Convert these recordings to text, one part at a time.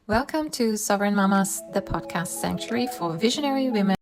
Welcome to Sovereign Mamas, the podcast sanctuary for visionary women.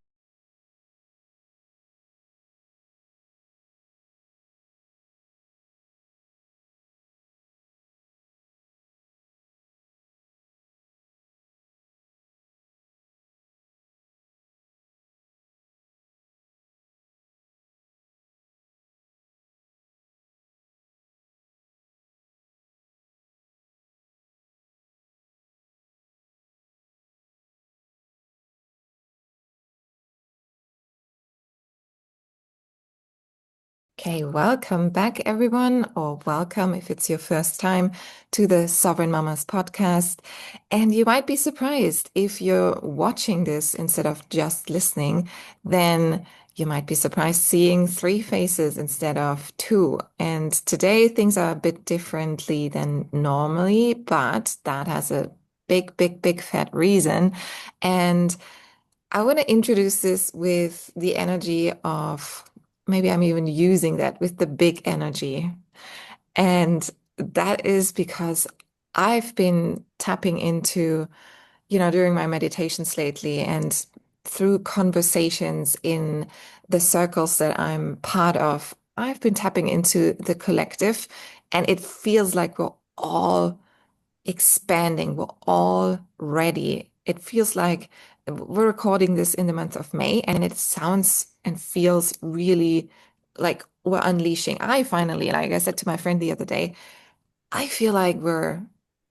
Okay, welcome back, everyone, or welcome if it's your first time to the Sovereign Mamas podcast. And you might be surprised if you're watching this instead of just listening, then you might be surprised seeing three faces instead of two. And today things are a bit differently than normally, but that has a big fat reason. And I want to introduce this with the energy of, maybe I'm even using that with the big energy. And that is because I've been tapping into, during my meditations lately and through conversations in the circles that I'm part of, I've been tapping into the collective, and it feels like we're all expanding. We're all ready. It feels like we're recording this in the month of May, and it sounds and feels really like we're unleashing. I finally, like I said to my friend the other day, I feel like we're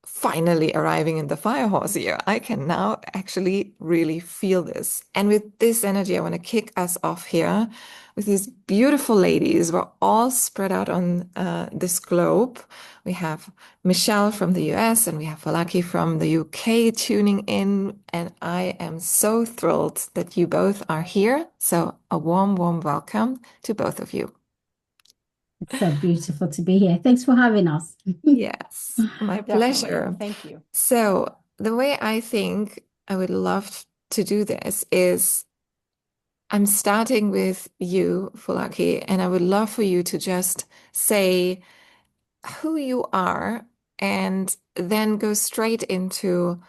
finally arriving in the fire horse here. I can now actually really feel this. And with this energy, I want to kick us off here with these beautiful ladies. We're all spread out on this globe. We have Michelle from the US and we have Folake from the UK tuning in. And I am so thrilled that you both are here. So a warm welcome to both of you. It's so beautiful to be here. Thanks for having us. Yes, my Definitely. pleasure. Thank you. So, the way I think I would love to do this is I'm starting with you, Fulaki, and I would love for you to just say who you are and then go straight into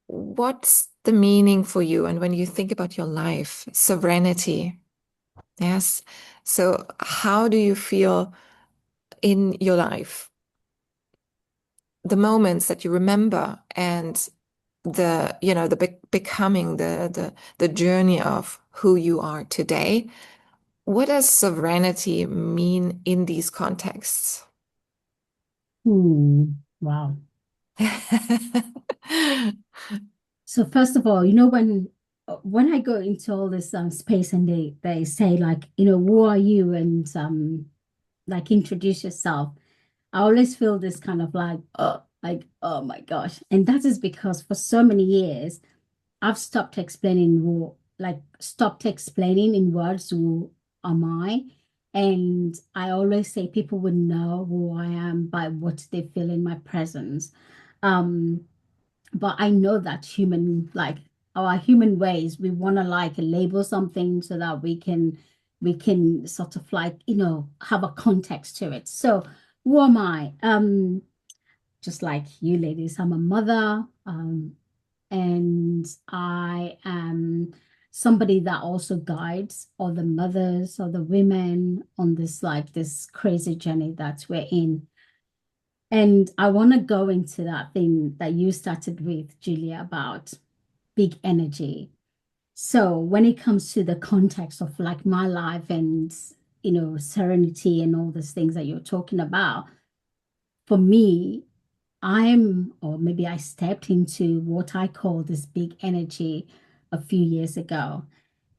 what's the meaning for you. And when you think about your life, sovereignty. Yes. So, how do you feel in your life? The moments that you remember and the becoming the journey of who you are today. What does sovereignty mean in these contexts? Wow. So first of all, when I go into all this space and they say like, who are you and like introduce yourself, I always feel this kind of like, oh my gosh. And that is because for so many years I've stopped explaining in words who am I. And I always say people would know who I am by what they feel in my presence. Um, but I know that our human ways, we want to like label something so that we can sort of like, have a context to it. So who am I? Just like you ladies, I'm a mother. And I am somebody that also guides other mothers, other women on this crazy journey that we're in. And I want to go into that thing that you started with, Julia, about big energy. So when it comes to the context of like my life and serenity and all these things that you're talking about, for me, or maybe I stepped into what I call this big energy a few years ago.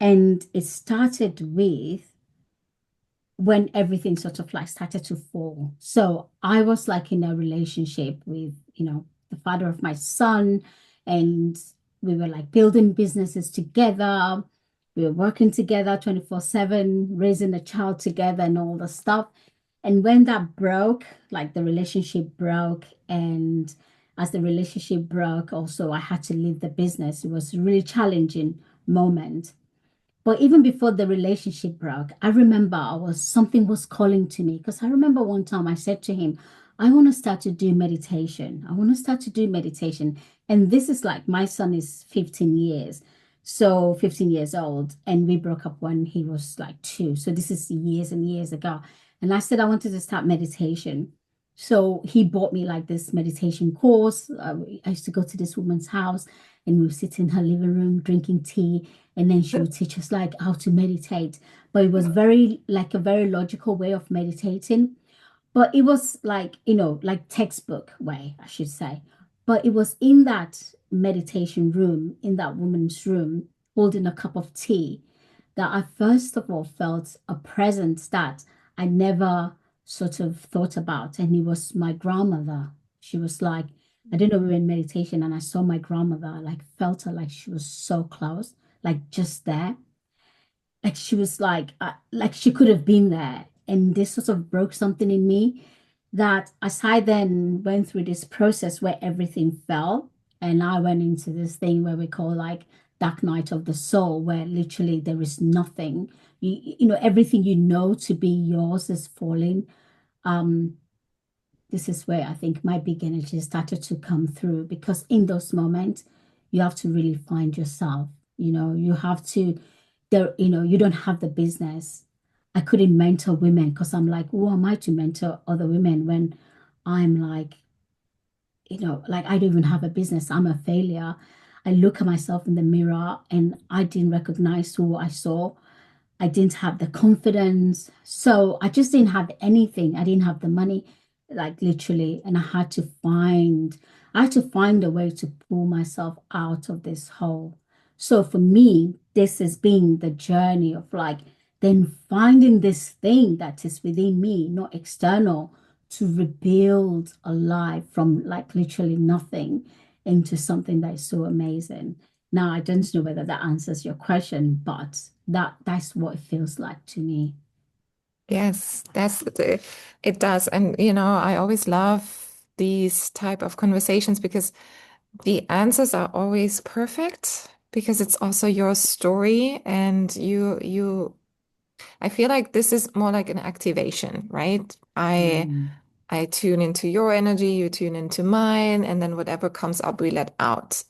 And it started with when everything sort of like started to fall. So I was like in a relationship with, the father of my son, and we were like building businesses together. We were working together 24/7, raising a child together and all the stuff. And when that broke, like the relationship broke, and as the relationship broke, also I had to leave the business. It was a really challenging moment. But even before the relationship broke, I remember something was calling to me because I remember one time I said to him, I want to start to do meditation. I want to start to do meditation. And this is like my son is 15 years. So 15 years old. And we broke up when he was like 2. So this is years and years ago. And I said I wanted to start meditation. So he bought me like this meditation course. I used to go to this woman's house and we would sit in her living room drinking tea. And then she would teach us like how to meditate. But it was very like a very logical way of meditating. But it was like, like textbook way, I should say. But it was in that meditation room, in that woman's room, holding a cup of tea, that I first of all felt a presence that I never sort of thought about. And it was my grandmother. She was like, I didn't know we were in meditation, and I saw my grandmother, like felt her like she was so close, like just there, like she was like she could have been there. And this sort of broke something in me, that as I then went through this process where everything fell, and I went into this thing where we call like dark night of the soul, where literally there is nothing, everything to be yours is falling. um this is where I think my big energy started to come through, because in those moments you have to really find yourself. You have to, you don't have the business. I couldn't mentor women because I'm like, who am I to mentor other women when I'm like, like I don't even have a business. I'm a failure. I look at myself in the mirror and I didn't recognize who I saw. I didn't have the confidence. So I just didn't have anything. I didn't have the money, like literally. And I had to find a way to pull myself out of this hole. So for me, this has been the journey of like then finding this thing that is within me, not external, to rebuild a life from like literally nothing into something that is so amazing. Now, I don't know whether that answers your question, but that's what it feels like to me. Yes, it does. And I always love these type of conversations because the answers are always perfect because it's also your story and I feel like this is more like an activation, right? Mm. I tune into your energy, you tune into mine, and then whatever comes up, we let out.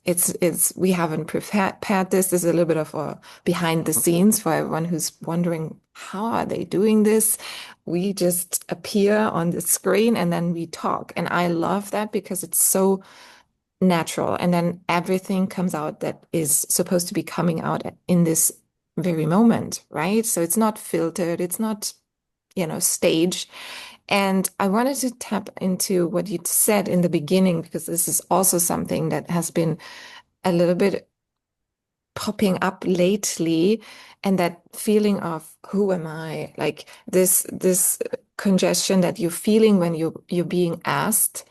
We haven't prepared this. This is a little bit of a behind the scenes for everyone who's wondering, how are they doing this? We just appear on the screen and then we talk. And I love that because it's so natural. And then everything comes out that is supposed to be coming out in this very moment, right? So it's not filtered, it's not, staged. And I wanted to tap into what you said in the beginning, because this is also something that has been a little bit popping up lately. And that feeling of who am I? Like this congestion that you're feeling when you're being asked,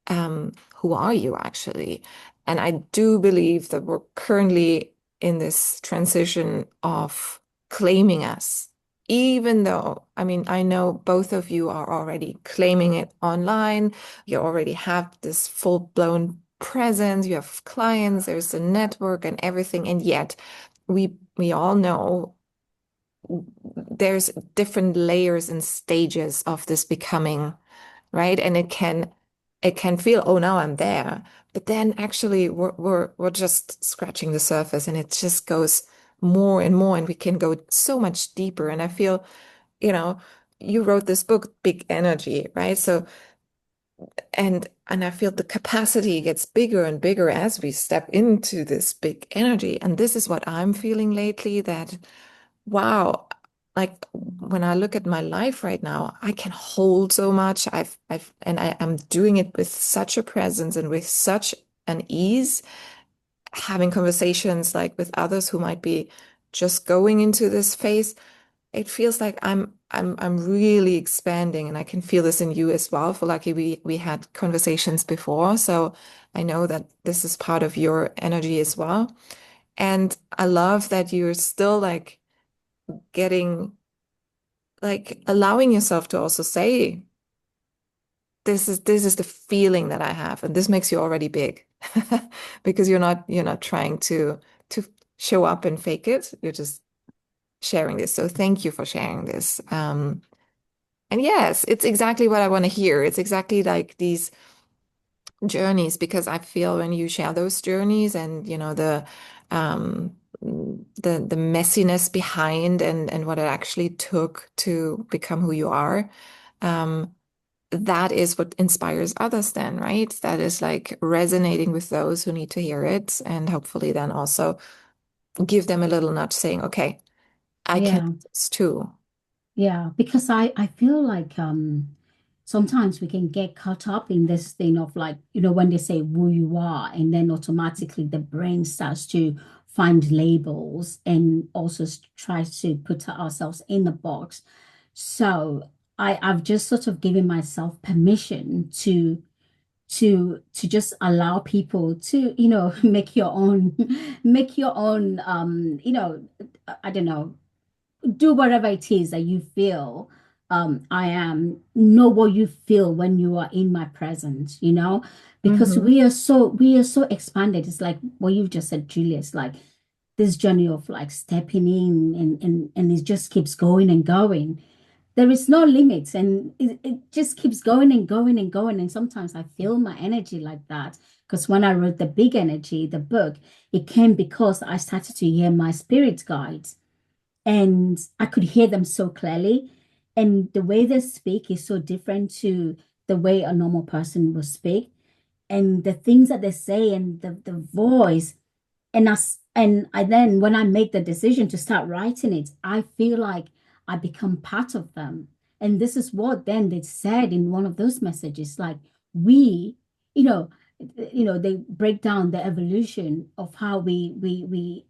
who are you actually? And I do believe that we're currently in this transition of claiming us, even though, I mean, I know both of you are already claiming it online. You already have this full-blown presence. You have clients, there's a network and everything. And yet we all know there's different layers and stages of this becoming, right? And it can feel, oh, now I'm there. But then actually we're just scratching the surface and it just goes more and more and we can go so much deeper. And I feel, you know, you wrote this book, Big Energy, right? So and I feel the capacity gets bigger and bigger as we step into this big energy. And this is what I'm feeling lately, that wow, like when I look at my life right now, I can hold so much. And I'm doing it with such a presence and with such an ease, having conversations like with others who might be just going into this phase. It feels like I'm really expanding, and I can feel this in you as well. For lucky we had conversations before, so I know that this is part of your energy as well. And I love that you're still like getting like allowing yourself to also say this is the feeling that I have, and this makes you already big because you're not trying to show up and fake it. You're just sharing this. So thank you for sharing this. And yes, it's exactly what I want to hear. It's exactly like these journeys, because I feel when you share those journeys and um the messiness behind and what it actually took to become who you are, um that is what inspires others then, right? That is like resonating with those who need to hear it, and hopefully then also give them a little nudge saying, okay, I can Yeah. do this too. Yeah, because I feel like sometimes we can get caught up in this thing of like, when they say who you are, and then automatically the brain starts to find labels and also tries to put ourselves in the box. So I've just sort of given myself permission to just allow people to, make your own make your own I don't know, do whatever it is that you feel. I am know what you feel when you are in my presence, because Hmm. we are so expanded. It's like what you've just said, Julia. It's like this journey of like stepping in, and it just keeps going and going. There is no limits, and it just keeps going and going and going. And sometimes I feel my energy like that, because when I wrote the big energy, the book, it came because I started to hear my spirit guides, and I could hear them so clearly. And the way they speak is so different to the way a normal person will speak. And the things that they say and the voice, and I then when I make the decision to start writing it, I feel like I become part of them. And this is what then they said in one of those messages, like we, you know, they break down the evolution of how we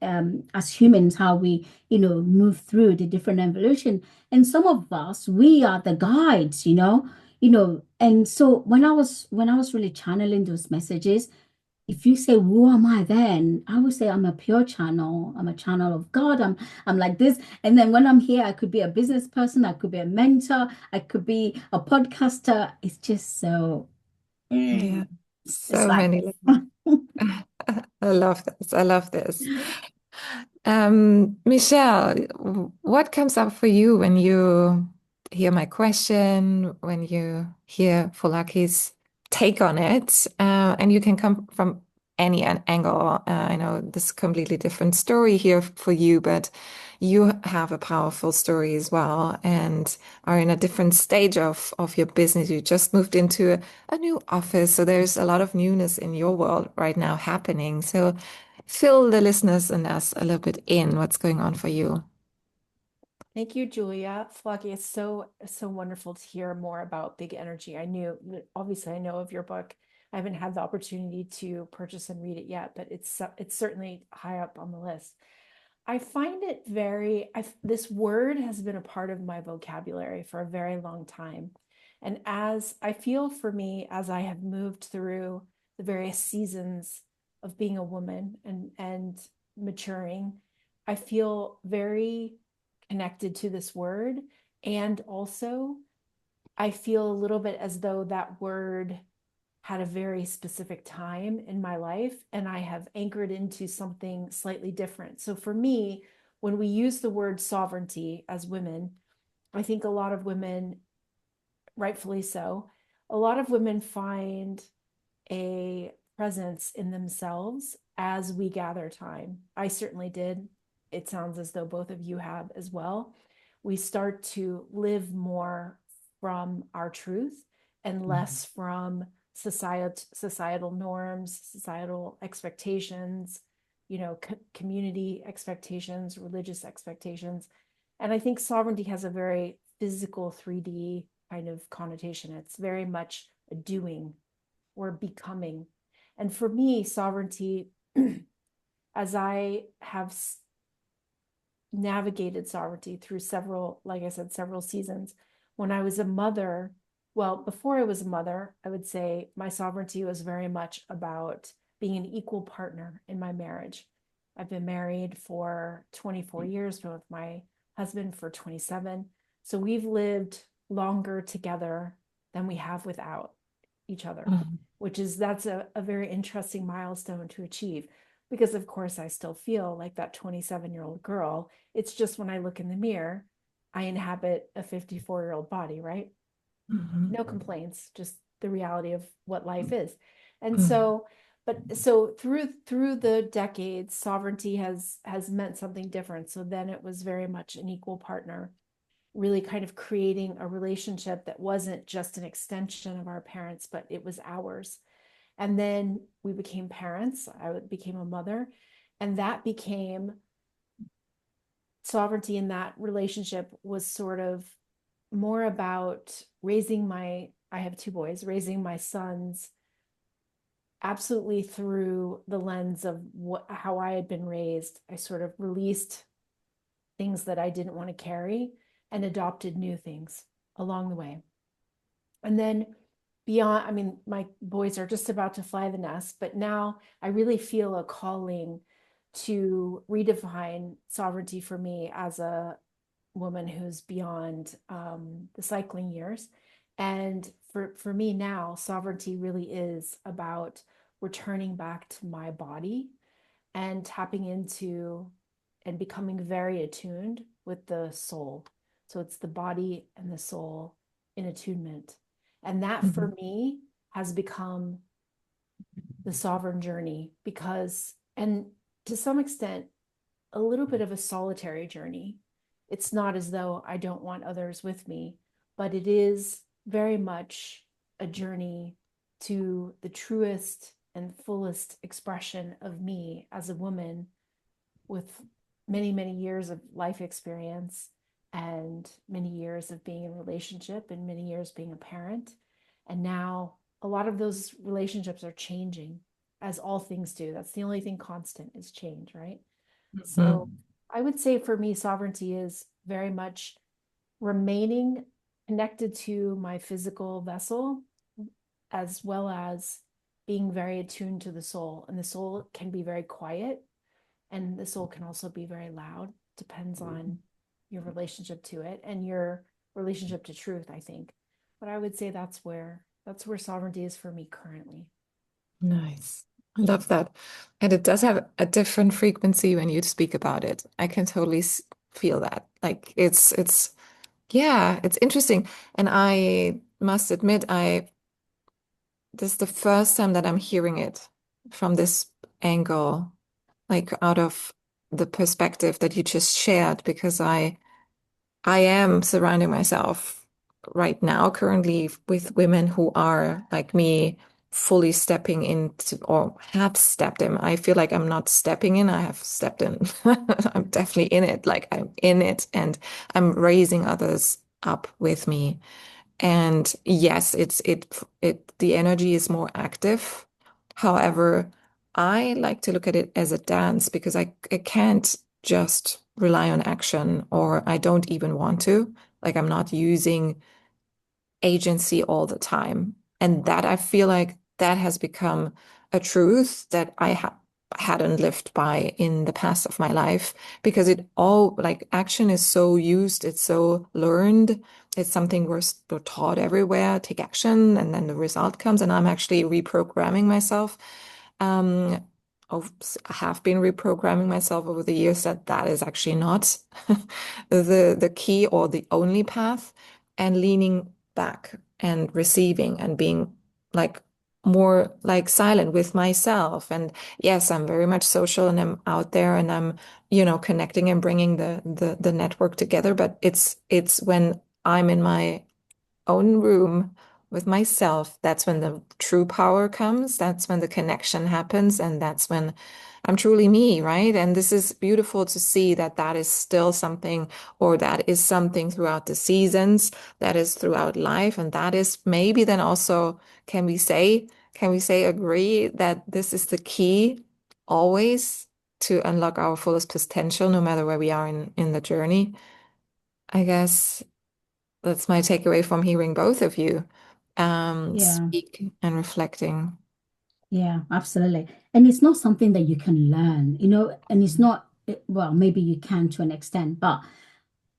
as humans, how we, move through the different evolution. And some of us, we are the guides, and so when I was really channeling those messages, if you say, who am I then? I would say I'm a pure channel. I'm a channel of God. I'm like this. And then when I'm here, I could be a business person, I could be a mentor, I could be a podcaster. It's just so Yeah, it's so like many I love this. I love this. Michelle, what comes up for you when you hear my question, when you hear Folake's take on it? And you can come from any angle. I know this is a completely different story here for you, but you have a powerful story as well and are in a different stage of your business. You just moved into a new office, so there's a lot of newness in your world right now happening. So fill the listeners and us a little bit in what's going on for you. Thank you, Julia. Folake, it's so wonderful to hear more about big energy. Obviously, I know of your book. I haven't had the opportunity to purchase and read it yet, but it's certainly high up on the list. I find it this word has been a part of my vocabulary for a very long time. And as I feel for me, as I have moved through the various seasons of being a woman and maturing, I feel very connected to this word. And also, I feel a little bit as though that word had a very specific time in my life, and I have anchored into something slightly different. So for me, when we use the word sovereignty as women, I think a lot of women, rightfully so, a lot of women find a presence in themselves as we gather time. I certainly did. It sounds as though both of you have as well. We start to live more from our truth and less from societal norms, societal expectations, community expectations, religious expectations. And I think sovereignty has a very physical 3D kind of connotation. It's very much a doing or becoming. And for me, sovereignty, as I have navigated sovereignty through several, like I said, several seasons, when I was a mother, well, before I was a mother, I would say my sovereignty was very much about being an equal partner in my marriage. I've been married for 24 years, been with my husband for 27. So we've lived longer together than we have without each other, Mhm. that's a very interesting milestone to achieve, because of course I still feel like that 27-year-old girl. It's just when I look in the mirror, I inhabit a 54-year-old body, right? Mhm. No complaints, just the reality of what life is. And Mm. so, but so through the decades, sovereignty has meant something different. So then it was very much an equal partner, really kind of creating a relationship that wasn't just an extension of our parents, but it was ours. And then we became parents. I became a mother, and that became sovereignty in that relationship was sort of more about raising my, I have two boys, raising my sons absolutely through the lens of how I had been raised. I sort of released things that I didn't want to carry and adopted new things along the way. And then beyond, I mean, my boys are just about to fly the nest, but now I really feel a calling to redefine sovereignty for me as a woman who's beyond the cycling years. And for me now, sovereignty really is about returning back to my body and tapping into and becoming very attuned with the soul. So it's the body and the soul in attunement. And that for Mhm. me has become the sovereign journey because, and to some extent, a little bit of a solitary journey. It's not as though I don't want others with me, but it is very much a journey to the truest and fullest expression of me as a woman with many, many years of life experience and many years of being in a relationship and many years being a parent. And now a lot of those relationships are changing, as all things do. That's the only thing constant is change, right? So Mhm. I would say for me, sovereignty is very much remaining connected to my physical vessel, as well as being very attuned to the soul. And the soul can be very quiet, and the soul can also be very loud. Depends on your relationship to it and your relationship to truth, I think. But I would say that's where sovereignty is for me currently. Nice. I love that. And it does have a different frequency when you speak about it. I can totally feel that. Like yeah, it's interesting. And I must admit, this is the first time that I'm hearing it from this angle, like out of the perspective that you just shared, because I am surrounding myself right now currently with women who are like me, fully stepping into or have stepped in. I feel like I'm not stepping in, I have stepped in. I'm definitely in it, like I'm in it and I'm raising others up with me. And yes, the energy is more active. However, I like to look at it as a dance because I can't just rely on action, or I don't even want to. Like I'm not using agency all the time. And that I feel like that has become a truth that I hadn't lived by in the past of my life because it all like action is so used, it's so learned. It's something we're taught everywhere, take action, and then the result comes. And I'm actually reprogramming myself. Um, I have been reprogramming myself over the years that that is actually not the key or the only path, and leaning back and receiving and being like more like silent with myself. And yes, I'm very much social and I'm out there and I'm, connecting and bringing the network together. But it's when I'm in my own room with myself, that's when the true power comes. That's when the connection happens. And that's when I'm truly me, right? And this is beautiful to see that that is still something, or that is something throughout the seasons, that is throughout life. And that is maybe then also, can we say agree that this is the key always to unlock our fullest potential, no matter where we are in the journey? I guess that's my takeaway from hearing both of you Yeah. speak and reflecting. Yeah, absolutely. And it's not something that you can learn, and it's not, well, maybe you can to an extent, but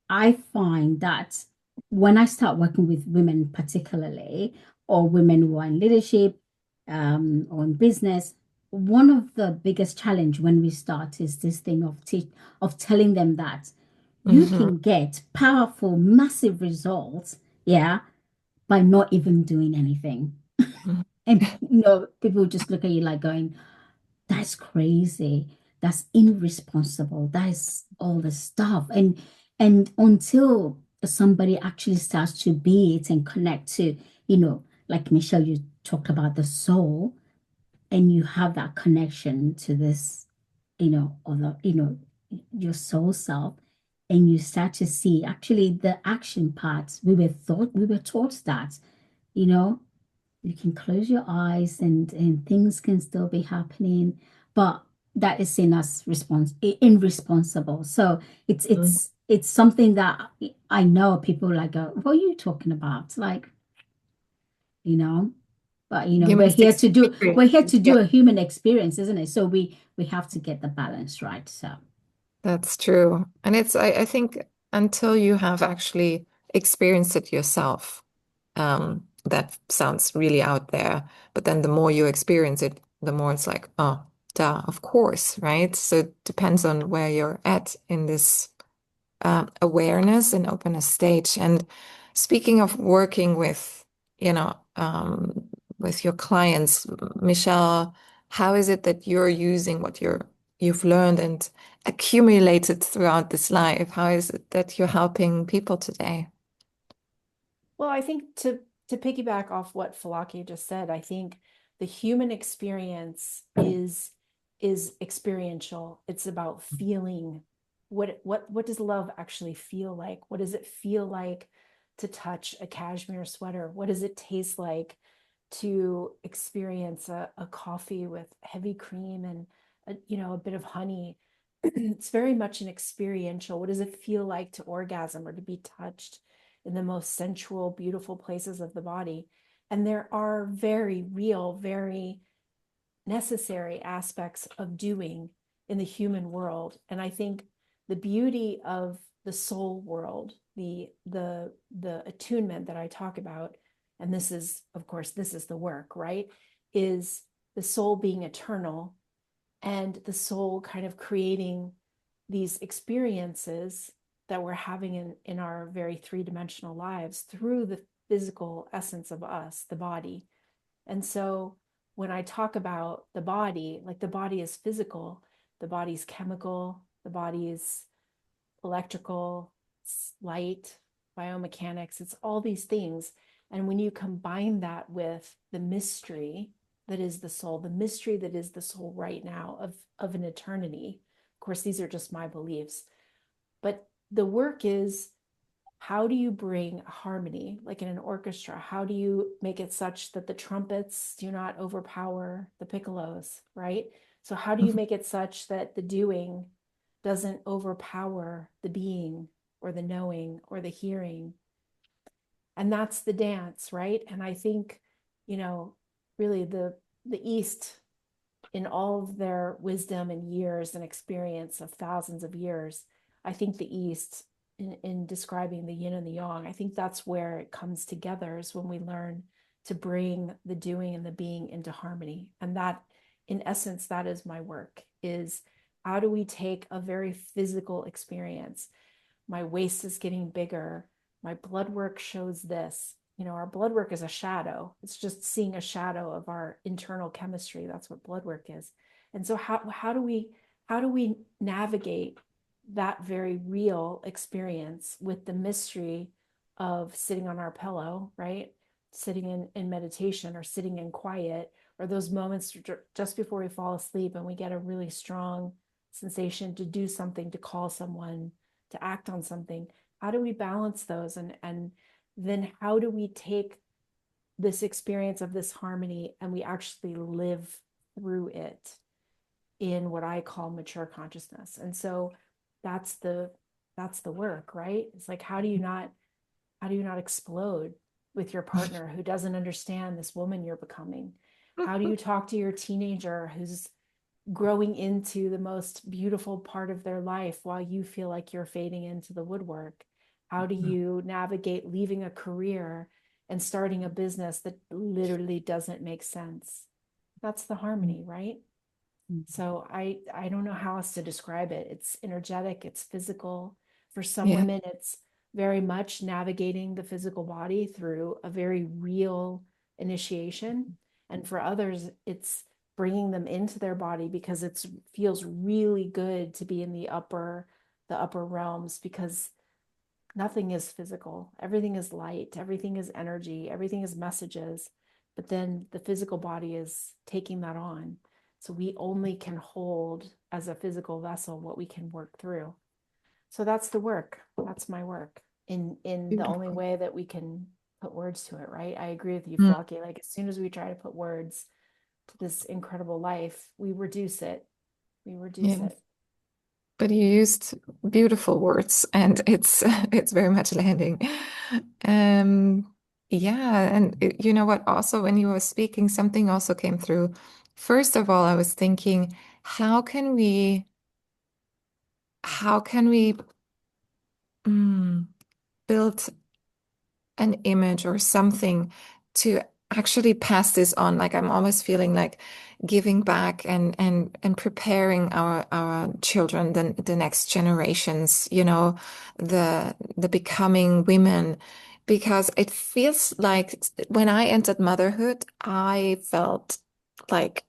I find that when I start working with women, particularly, or women who are in leadership, or in business, one of the biggest challenge when we start is this thing of telling them that you Hmm. can get powerful, massive results, yeah, by not even doing anything. And people just look at you like going, that's crazy. That's irresponsible. That is all the stuff. And until somebody actually starts to be it and connect to, like Michelle, you talked about the soul, and you have that connection to this, other, your soul self, and you start to see actually the action parts. We were taught that, you know, you can close your eyes and things can still be happening, but that is seen as irresponsible. So it's Mm. it's it's something that I know people like go, what are you talking about? Like, you know, but we're Humans here to do experience. Yeah, a human experience, isn't it? So we have to get the balance right. So that's true. And I think until you have actually experienced it yourself, that sounds really out there. But then the more you experience it, the more it's like, oh, duh, of course, right? So it depends on where you're at in this awareness and openness stage. And speaking of working with, with your clients, Michelle, how is it that you're using what you've learned and accumulated throughout this life? How is it that you're helping people today? Well, I think to piggyback off what Falake just said, I think the human experience is experiential. It's about feeling what does love actually feel like? What does it feel like to touch a cashmere sweater? What does it taste like to experience a coffee with heavy cream and a bit of honey? It's very much an experiential. What does it feel like to orgasm or to be touched in the most sensual, beautiful places of the body? And there are very real, very necessary aspects of doing in the human world. And I think the beauty of the soul world, the attunement that I talk about, and this is, of course, this is the work, right? Is the soul being eternal and the soul kind of creating these experiences that we're having in our very three-dimensional lives through the physical essence of us, the body. And so when I talk about the body, like the body is physical, the body's chemical, the body's electrical, light, biomechanics, it's all these things. And when you combine that with the mystery that is the soul, the mystery that is the soul right now of an eternity, of course, these are just my beliefs, but the work is, how do you bring harmony, like in an orchestra? How do you make it such that the trumpets do not overpower the piccolos, right? So how do you make it such that the doing doesn't overpower the being or the knowing or the hearing? And that's the dance, right? And I think, really the East, in all of their wisdom and years and experience of thousands of years, I think the East, in describing the yin and the yang, I think that's where it comes together, is when we learn to bring the doing and the being into harmony. And that, in essence, that is my work, is how do we take a very physical experience? My waist is getting bigger. My blood work shows this. Our blood work is a shadow. It's just seeing a shadow of our internal chemistry. That's what blood work is. And so how do we navigate that very real experience with the mystery of sitting on our pillow, right? Sitting in meditation or sitting in quiet, or those moments just before we fall asleep and we get a really strong sensation to do something, to call someone, to act on something. How do we balance those? And then how do we take this experience of this harmony and we actually live through it in what I call mature consciousness? And so that's the work, right? It's like, how do you not explode with your partner who doesn't understand this woman you're becoming? How do you talk to your teenager who's growing into the most beautiful part of their life while you feel like you're fading into the woodwork? How do you navigate leaving a career and starting a business that literally doesn't make sense? That's the harmony, right? So I don't know how else to describe it. It's energetic, it's physical. For some Yeah. women, it's very much navigating the physical body through a very real initiation. And for others, it's bringing them into their body because it feels really good to be in the upper realms, because nothing is physical. Everything is light, everything is energy, everything is messages. But then the physical body is taking that on. So we only can hold as a physical vessel what we can work through. So that's the work. That's my work in the only Beautiful. way that we can put words to it, right? I agree with you, Mm, Flocky. Like as soon as we try to put words to this incredible life, we reduce it. We reduce yeah. it. But you used beautiful words, and it's it's very much landing. Um, yeah, and you know what? Also, when you were speaking, something also came through. First of all, I was thinking, how can we, how can we mm, build an image or something to actually pass this on? Like I'm almost feeling like giving back and preparing our children, the next generations, you know, the becoming women, because it feels like when I entered motherhood, I felt like,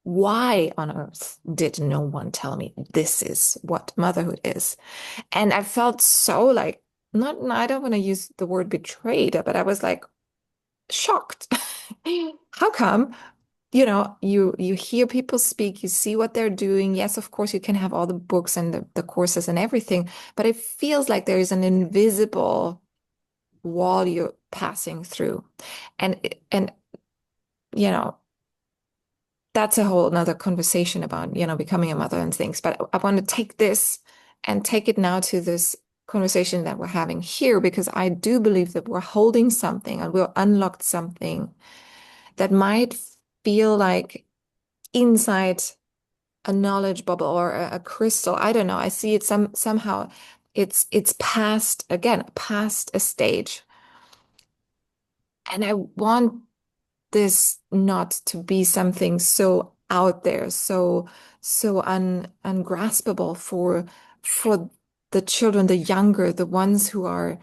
why on earth did no one tell me this is what motherhood is? And I felt so like, not, I don't want to use the word betrayed, but I was like shocked. How come? You know, you hear people speak, you see what they're doing. Yes, of course, you can have all the books and the courses and everything, but it feels like there is an invisible wall you're passing through. And you know, that's a whole nother conversation about, you know, becoming a mother and things. But I want to take this and take it now to this conversation that we're having here, because I do believe that we're holding something and we're unlocked something that might feel like inside a knowledge bubble or a crystal. I don't know. I see it somehow it's past, again, past a stage. And I want this not to be something so out there, so ungraspable for the children, the younger, the ones who are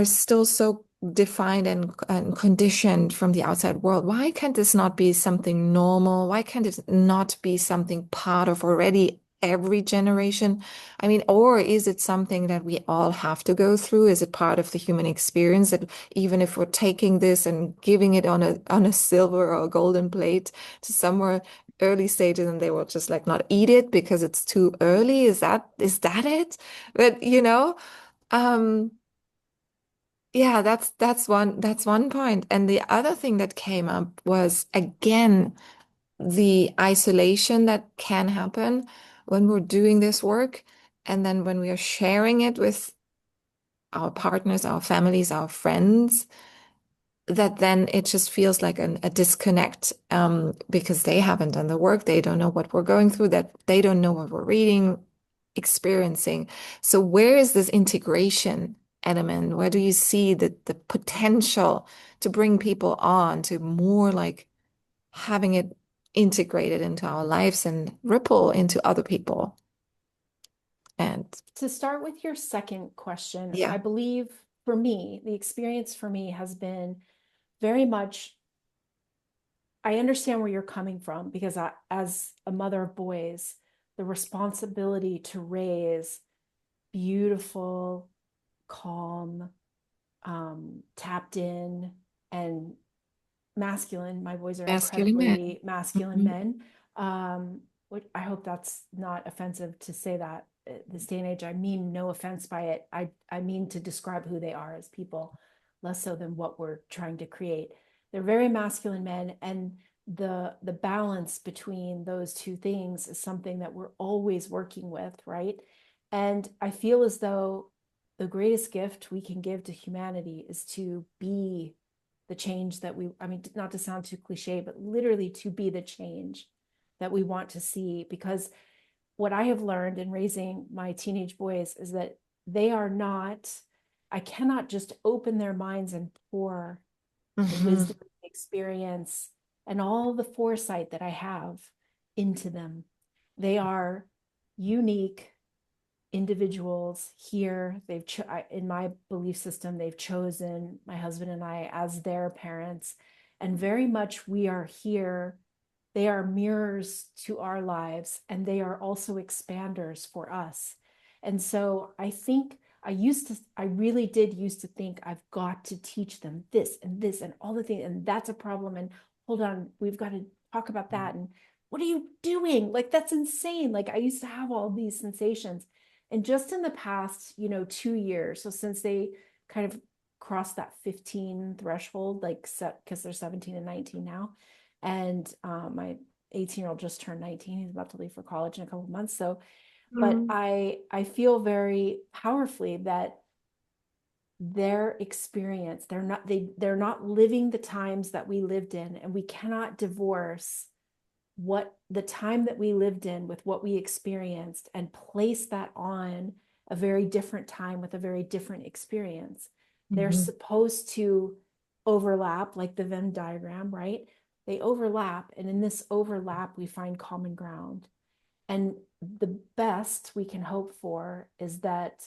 still so defined and conditioned from the outside world. Why can't this not be something normal? Why can't it not be something part of already every generation? I mean, or is it something that we all have to go through? Is it part of the human experience that even if we're taking this and giving it on a silver or a golden plate to somewhere early stages and they will just like not eat it because it's too early? Is that it? But you know, um yeah, that's one point. And the other thing that came up was again the isolation that can happen when we're doing this work, and then when we are sharing it with our partners, our families, our friends, that then it just feels like a disconnect, because they haven't done the work. They don't know what we're going through, that they don't know what we're reading, experiencing. So where is this integration element? Where do you see the potential to bring people on to more like having it integrated into our lives and ripple into other people? And To start with your second question, I yeah, believe for me, the experience for me has been very much, I understand where you're coming from, because as a mother of boys, the responsibility to raise beautiful, calm, tapped in, and masculine. My boys are masculine man. incredibly masculine Mhm. men. Which I hope that's not offensive to say that this day and age. I mean no offense by it. I mean to describe who they are as people, less so than what we're trying to create. They're very masculine men, and the balance between those two things is something that we're always working with, right? And I feel as though the greatest gift we can give to humanity is to be the change that we, I mean, not to sound too cliche, but literally to be the change that we want to see. Because what I have learned in raising my teenage boys is that they are not, I cannot just open their minds and pour the Mhm. wisdom, the experience, and all the foresight that I have into them. They are unique, individuals here. In my belief system, they've chosen my husband and I as their parents. And very much we are here. They are mirrors to our lives, and they are also expanders for us. And so I think I really did used to think I've got to teach them this and all the things, and that's a problem. And hold on, we've got to talk about that. And what are you doing? Like, that's insane. Like, I used to have all these sensations. And just in the past, 2 years, so since they kind of crossed that 15 threshold, like, because they're 17 and 19 now. And my 18-year-old just turned 19. He's about to leave for college in a couple of months. So, but I feel very powerfully that their experience, they're not living the times that we lived in, and we cannot divorce what the time that we lived in with what we experienced and place that on a very different time with a very different experience. They're supposed to overlap, like the Venn diagram, right? They overlap, and in this overlap we find common ground. And the best we can hope for is that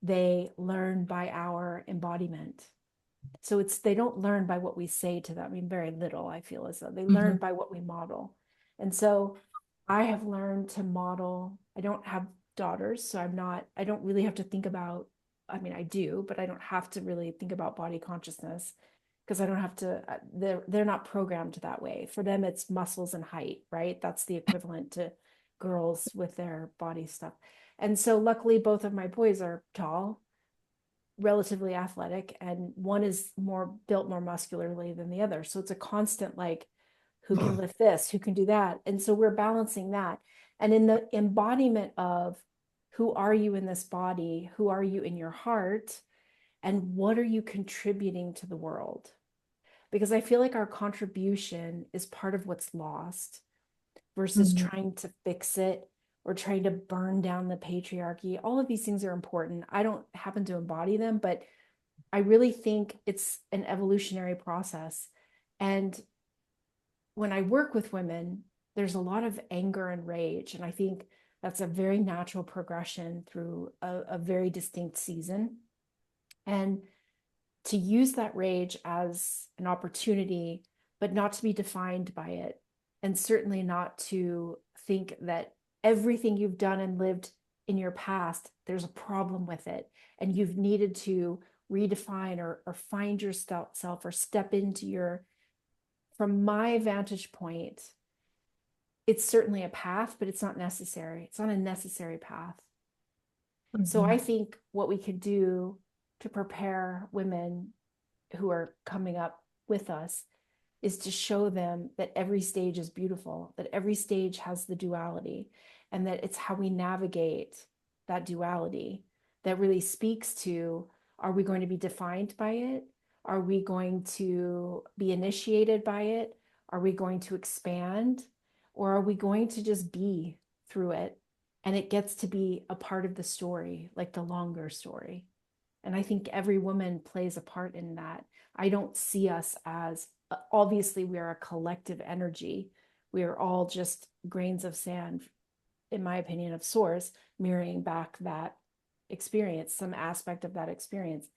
they learn by our embodiment. So they don't learn by what we say to them. I mean, very little, I feel as though they learn by what we model. And so I have learned to model. I don't have daughters, so I don't really have to think about, I mean, I do, but I don't have to really think about body consciousness, because I don't have to, they're not programmed that way. For them, it's muscles and height, right? That's the equivalent to girls with their body stuff. And so luckily, both of my boys are tall, relatively athletic, and one is built more muscularly than the other. So it's a constant, like, who can lift this, who can do that. And so we're balancing that. And in the embodiment of who are you in this body, who are you in your heart, and what are you contributing to the world? Because I feel like our contribution is part of what's lost versus trying to fix it or trying to burn down the patriarchy. All of these things are important. I don't happen to embody them, but I really think it's an evolutionary process. And when I work with women, there's a lot of anger and rage. And I think that's a very natural progression through a very distinct season. And to use that rage as an opportunity, but not to be defined by it. And certainly not to think that everything you've done and lived in your past, there's a problem with it. And you've needed to redefine or find yourself or step into from my vantage point, it's certainly a path, but it's not necessary. It's not a necessary path. So I think what we could do to prepare women who are coming up with us is to show them that every stage is beautiful, that every stage has the duality, and that it's how we navigate that duality that really speaks to, are we going to be defined by it? Are we going to be initiated by it? Are we going to expand? Or are we going to just be through it? And it gets to be a part of the story, like the longer story. And I think every woman plays a part in that. I don't see us as, obviously, we are a collective energy. We are all just grains of sand, in my opinion, of source, mirroring back that experience, some aspect of that experience.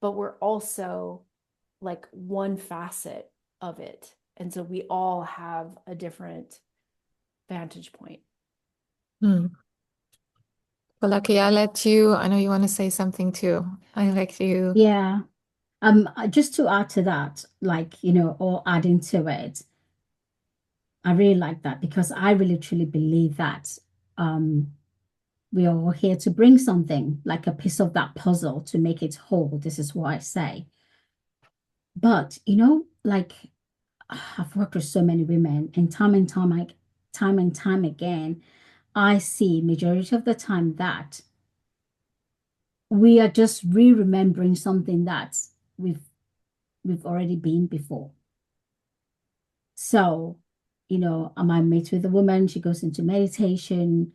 But we're also like one facet of it. And so we all have a different vantage point. Folake, I'll let you, I know you want to say something too. I like you. Yeah. Just to add to that, like, or adding to it, I really like that, because I really truly believe that we are all here to bring something, like a piece of that puzzle to make it whole. This is what I say. But, like, I've worked with so many women, and time and time again, I see majority of the time that we are just re-remembering something that we've already been before. So, I might meet with a woman, she goes into meditation,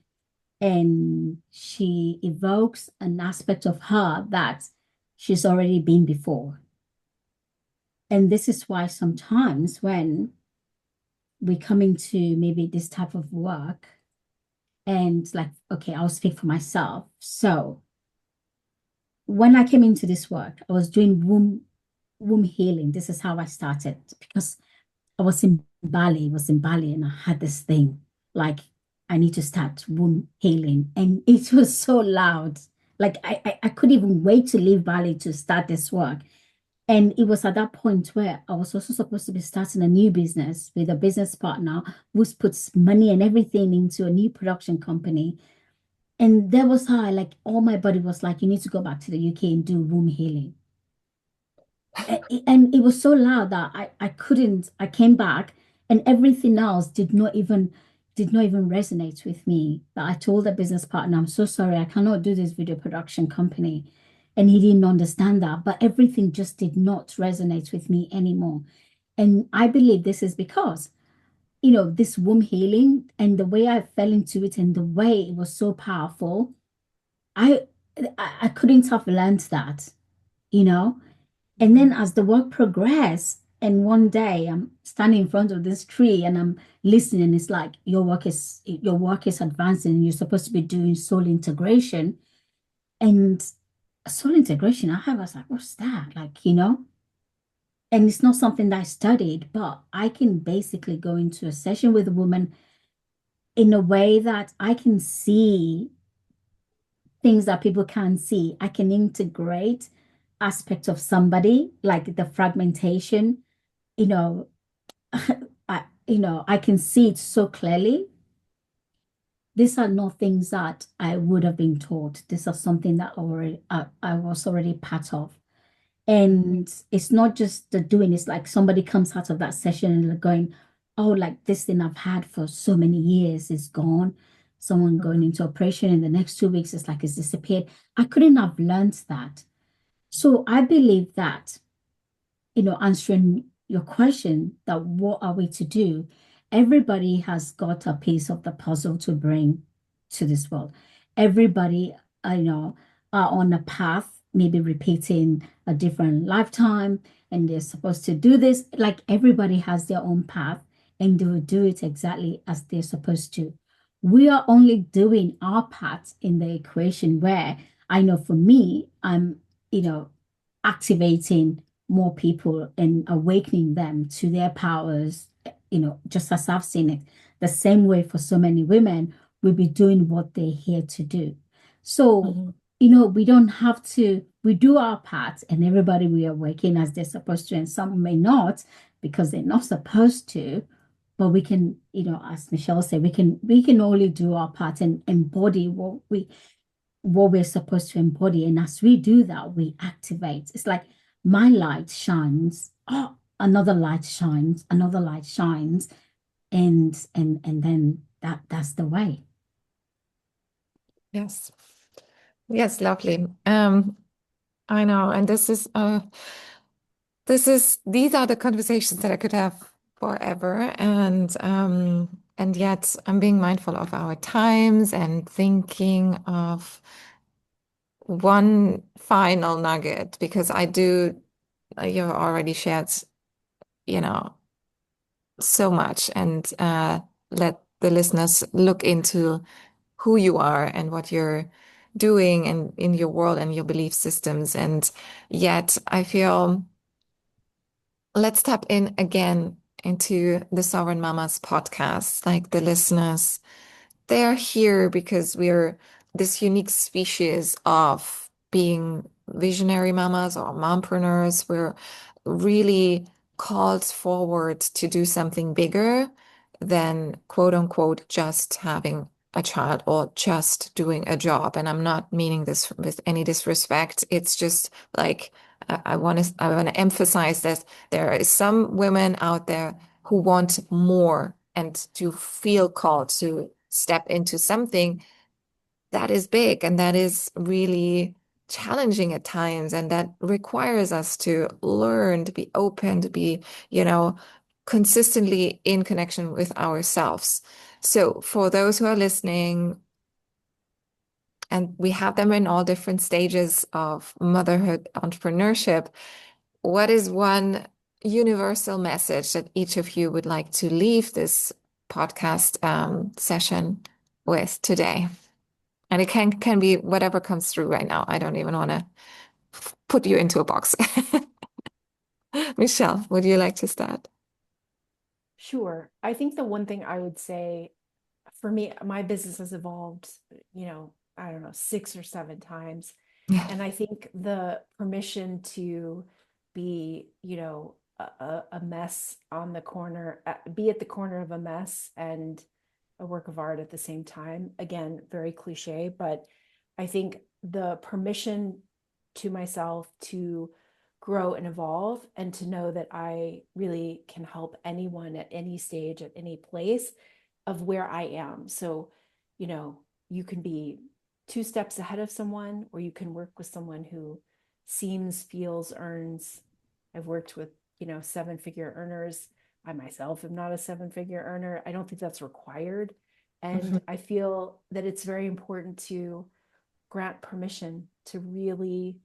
and she evokes an aspect of her that she's already been before. And this is why sometimes when we come into maybe this type of work, And like, okay, I'll speak for myself. So when I came into this work, I was doing womb healing. This is how I started because I was in Bali, and I had this thing like I need to start womb healing, and it was so loud. Like I couldn't even wait to leave Bali to start this work. And it was at that point where I was also supposed to be starting a new business with a business partner who puts money and everything into a new production company. And that was how I like all my body was like, you need to go back to the UK and do womb healing. And it was so loud that I couldn't, I came back and everything else did not even resonate with me. That I told the business partner, I'm so sorry, I cannot do this video production company. And he didn't understand that, but everything just did not resonate with me anymore. And I believe this is because, this womb healing and the way I fell into it and the way it was so powerful, I I couldn't have learned that, you know. And then Mhm. as the work progressed, and one day I'm standing in front of this tree and I'm listening, it's like your work is advancing. You're supposed to be doing soul integration. And soul integration, I was like, what's that? Like, and it's not something that I studied, but I can basically go into a session with a woman in a way that I can see things that people can't see. I can integrate aspects of somebody, like the fragmentation, you know, I can see it so clearly. These are not things that I would have been taught. These are something that I was already part of. Mhm. And it's not just the doing, it's like somebody comes out of that session and they're going, oh, like this thing I've had for so many years is gone. Someone going Mhm. into operation in the next 2 weeks, it's like it's disappeared. I couldn't have learned that. So I believe that, answering your question, that what are we to do? Everybody has got a piece of the puzzle to bring to this world. Everybody, are on a path, maybe repeating a different lifetime, and they're supposed to do this. Like everybody has their own path, and they will do it exactly as they're supposed to. We are only doing our part in the equation where I know for me, I'm, you know, activating more people and awakening them to their powers, just as I've seen it. The same way for so many women will be doing what they're here to do. So, Mhm. we don't have to, we do our part and everybody we are working as they're supposed to, and some may not because they're not supposed to. But we can, as Michelle said, we can only do our part and embody what we're supposed to embody. And as we do that, we activate. It's like my light shines. Oh, another light shines, and then that's the way. Yes. Yes, lovely. I know. And these are the conversations that I could have forever. And yet I'm being mindful of our times and thinking of one final nugget because you've already shared, you know, so much and let the listeners look into who you are and what you're doing and in your world and your belief systems. And yet I feel let's tap in again into the Sovereign Mamas podcast, like the listeners. They're here because we're this unique species of being visionary mamas or mompreneurs. We're really called forward to do something bigger than quote unquote just having a child or just doing a job. And I'm not meaning this with any disrespect. It's just like I want to emphasize that there is some women out there who want more and to feel called to step into something that is big and that is really challenging at times and that requires us to learn to be open, to be, you know, consistently in connection with ourselves. So for those who are listening, and we have them in all different stages of motherhood, entrepreneurship, what is one universal message that each of you would like to leave this podcast session? with today? And it can be whatever comes through right now. I don't even want to put you into a box. Michelle, would you like to start? Sure. I think the one thing I would say for me, my business has evolved, I don't know, 6 or 7 times. And I think the permission to be, a mess on the corner, be at the corner of a mess and a work of art at the same time. Again, very cliche, but I think the permission to myself to grow and evolve and to know that I really can help anyone at any stage, at any place of where I am. So, you know, you can be 2 steps ahead of someone, or you can work with someone who seems, feels, earns. I've worked with, 7-figure earners. I myself am not a 7-figure earner. I don't think that's required. Mhm. And I feel that it's very important to grant permission to really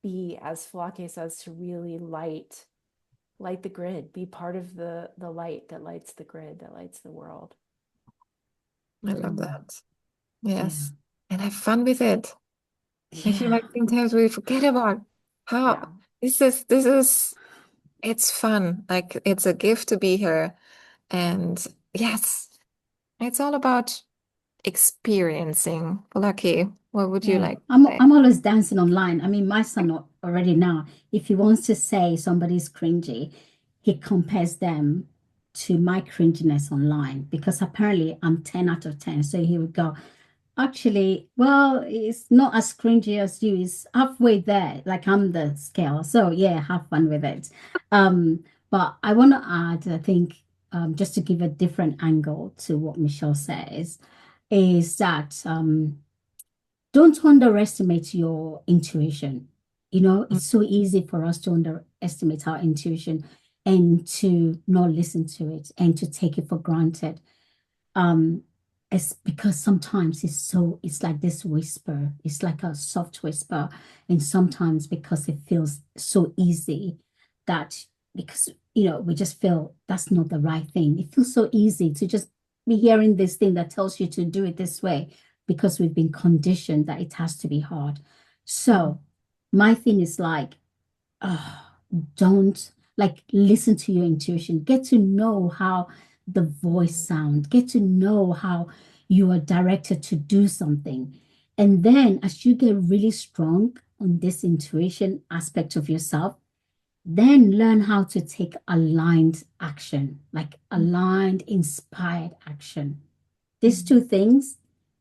be, as Folake says, to really light the grid, be part of the light that lights the grid, that lights the world. I love Mm, that. yeah. Yes. And have fun with it. I feel Yeah. like sometimes we forget about Yeah. how this is it's fun. Like it's a gift to be here. And yes, it's all about experiencing. Lucky, what would you Yeah, like to I'm say? I'm always dancing online. I mean, my son already now, if he wants to say somebody's cringy, he compares them to my cringiness online because apparently I'm 10 out of 10. So he would go, actually, well, it's not as cringy as you. It's halfway there, like I'm the scale. So yeah, have fun with it. But I want to add, I think, just to give a different angle to what Michelle says, is that don't underestimate your intuition. It's so easy for us to underestimate our intuition and to not listen to it and to take it for granted. Um, it's because sometimes it's like this whisper, it's like a soft whisper, and sometimes because it feels so easy that because we just feel that's not the right thing. It feels so easy to just be hearing this thing that tells you to do it this way because we've been conditioned that it has to be hard. Mhm. So my thing is like, uh, don't like listen to your intuition. Get to know how the voice sound. Get to know how you are directed to do something. And then as you get really strong on this intuition aspect of yourself, then learn how to take aligned action, like aligned, inspired action. These two Mhm. things,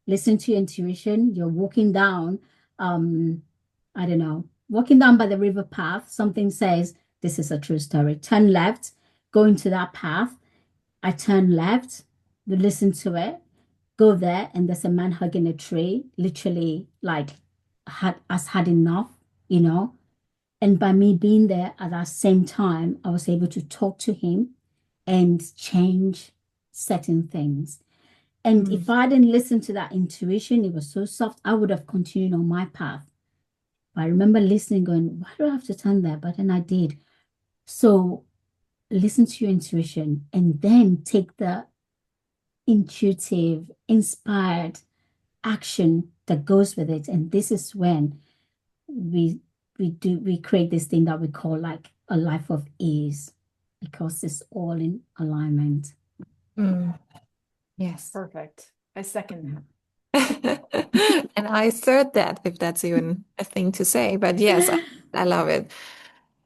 listen to your intuition. You're walking down, I don't know, walking down by the river path. Something says, this is a true story. Turn left, go into that path. I turn left, you listen to it, go there, and there's a man hugging a tree, literally like has had enough, you know. And by me being there at that same time, I was able to talk to him and change certain things. And Mm. if I didn't listen to that intuition, it was so soft, I would have continued on my path. But I remember listening, going, why do I have to turn there? But then I did. So listen to your intuition and then take the intuitive, inspired action that goes with it. And this is when we we create this thing that we call like a life of ease because it's all in alignment. Mm. Yes. Perfect. I second that. And I third that, if that's even a thing to say. But yes, I love it.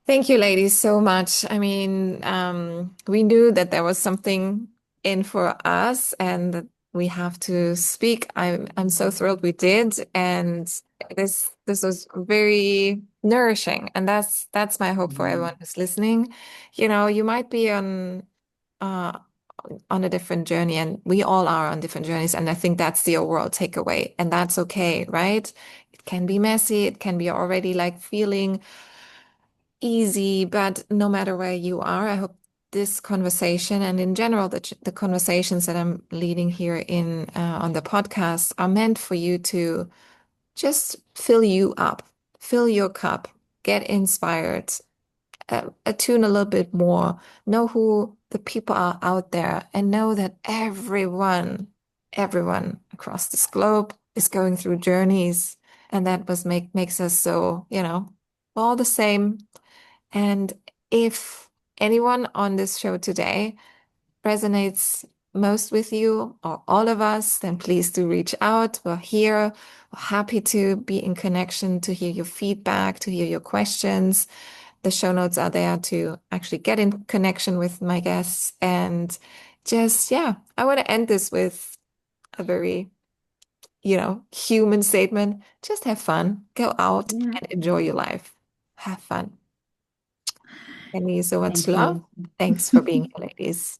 Thank you, ladies, so much. I mean, we knew that there was something in for us and that we have to speak. I'm so thrilled we did. And this was very nourishing. And that's my hope for everyone who's listening. You might be uh on a different journey, and we all are on different journeys. And I think that's the overall takeaway. And that's okay, right? It can be messy, it can be already like feeling easy, but no matter where you are, I hope this conversation and in general the conversations that I'm leading here in on the podcast are meant for you to just fill you up, fill your cup, get inspired, attune a little bit more, know who the people are out there, and know that everyone across this globe is going through journeys, and that was makes us so, all the same. And if anyone on this show today resonates most with you or all of us, then please do reach out. We're here. We're happy to be in connection, to hear your feedback, to hear your questions. The show notes are there to actually get in connection with my guests. And just, yeah, I want to end this with a very, human statement. Just have fun, go out Yeah. and enjoy your life. Have fun. Sending you so much Thank love. you. Thanks for being here, ladies.